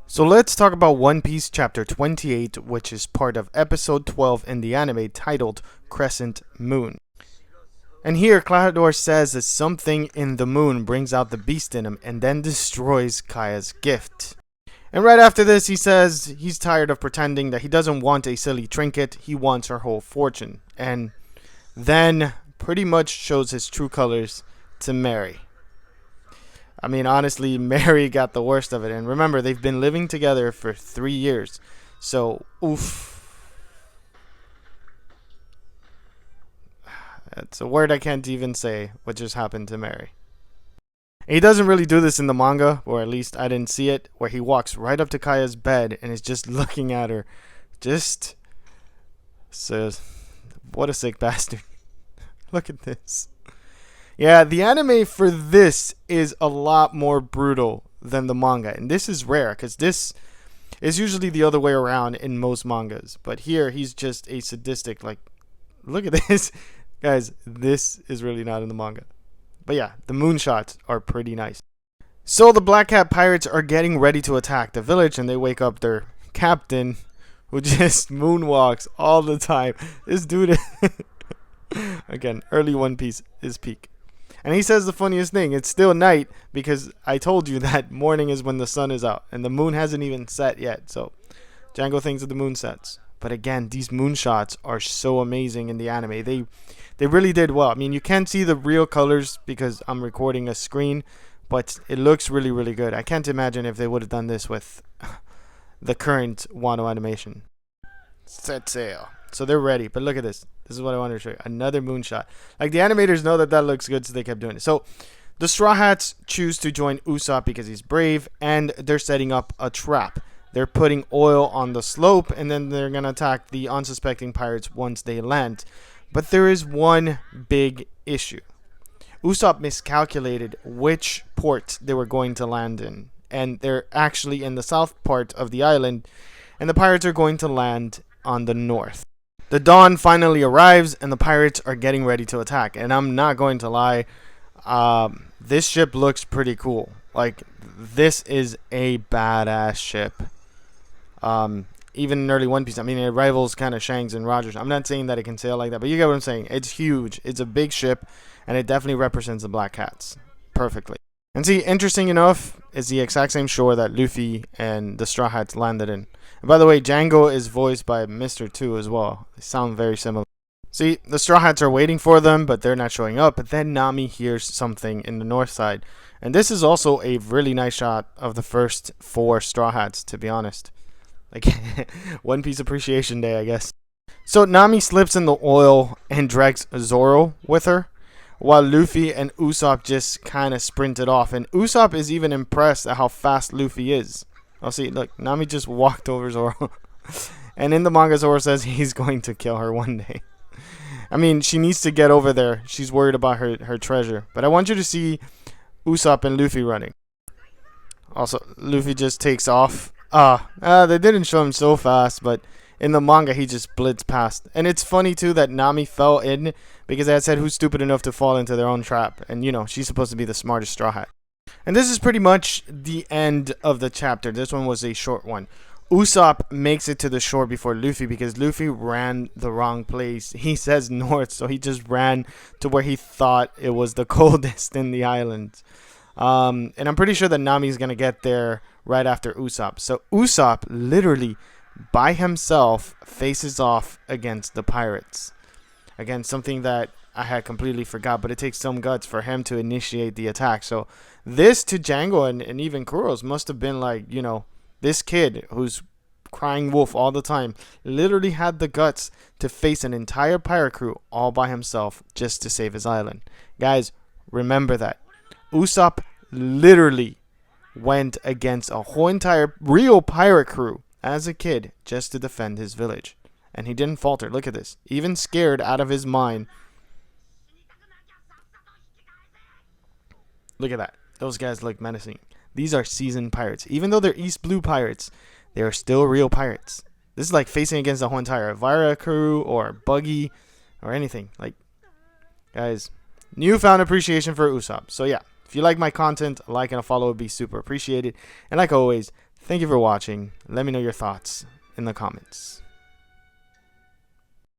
So let's talk about One Piece chapter 28, which is part of episode 12 in the anime titled Crescent Moon. And here Clador says that something in the moon brings out the beast in him and then destroys Kaya's gift. And right after this he says he's tired of pretending that he doesn't want a silly trinket, he wants her whole fortune. And then pretty much shows his true colors to Mary. I mean, honestly, Mary got the worst of it. And remember, they've been living together for 3 years. So, oof. It's a word I can't even say what just happened to Mary. He doesn't really do this in the manga, or at least I didn't see it, where he walks right up to Kaya's bed and is just looking at her. Just says, what a sick bastard. Look at this. Yeah, the anime for this is a lot more brutal than the manga. And this is rare because this is usually the other way around in most mangas. But here, he's just a sadistic, like, look at this. Guys, this is really not in the manga. But yeah, the moonshots are pretty nice. So the Black Cat Pirates are getting ready to attack the village and they wake up their captain who just moonwalks all the time. This dude, again, early One Piece is peak. And he says the funniest thing, it's still night because I told you that morning is when the sun is out and the moon hasn't even set yet. So Django thinks that the moon sets. But again, these moonshots are so amazing in the anime. They really did well. I mean, you can't see the real colors because I'm recording a screen, but it looks really, really good. I can't imagine if they would have done this with the current Wano animation. Set sail. So they're ready. But look at this. This is what I wanted to show you. Another moonshot. Like, the animators know that that looks good, so they kept doing it. So the Straw Hats choose to join Usopp because he's brave, and they're setting up a trap. They're putting oil on the slope, and then they're going to attack the unsuspecting pirates once they land. But there is one big issue. Usopp miscalculated which port they were going to land in. And they're actually in the south part of the island, and the pirates are going to land on the north. The dawn finally arrives, and the pirates are getting ready to attack. And I'm not going to lie, this ship looks pretty cool. Like, this is a badass ship. Even in early One Piece, I mean, it rivals kind of Shanks and Rogers. I'm not saying that it can sail like that, but you get what I'm saying. It's huge. It's a big ship, and it definitely represents the Black Cats perfectly. And see, interesting enough, it's the exact same shore that Luffy and the Straw Hats landed in. And by the way, Django is voiced by Mr. 2 as well. They sound very similar. See, the Straw Hats are waiting for them, but they're not showing up. But then Nami hears something in the north side. And this is also a really nice shot of the first 4 Straw Hats, to be honest. Like, One Piece Appreciation Day, I guess. So Nami slips in the oil and drags Zoro with her, while Luffy and Usopp just kind of sprinted off. And Usopp is even impressed at how fast Luffy is. I'll see, look, Nami just walked over Zoro. And in the manga, Zoro says he's going to kill her one day. I mean, she needs to get over there. She's worried about her treasure. But I want you to see Usopp and Luffy running. Also, Luffy just takes off. They didn't show him so fast, but in the manga, he just blitzed past. And it's funny, too, that Nami fell in because I had said who's stupid enough to fall into their own trap. And, you know, she's supposed to be the smartest Straw Hat. And this is pretty much the end of the chapter. This one was a short one. Usopp makes it to the shore before Luffy because Luffy ran the wrong place. He says north, so he just ran to where he thought it was the coldest in the island. And I'm pretty sure that Nami's going to get there right after Usopp. So Usopp literally by himself faces off against the pirates. Again, something that I had completely forgot, but it takes some guts for him to initiate the attack. So this to Django and even Kuro's must have been like, you know, this kid who's crying wolf all the time literally had the guts to face an entire pirate crew all by himself just to save his island. Guys, remember that. Usopp literally went against a whole entire real pirate crew as a kid just to defend his village. And he didn't falter. Look at this. Even scared out of his mind. Look at that. Those guys look menacing. These are seasoned pirates. Even though they're East Blue pirates, they are still real pirates. This is like facing against the whole entire Elvira crew or Buggy or anything. Like, guys, newfound appreciation for Usopp. So yeah, if you like my content, a like and a follow would be super appreciated. And like always, Thank you for watching. Let me know your thoughts in the comments.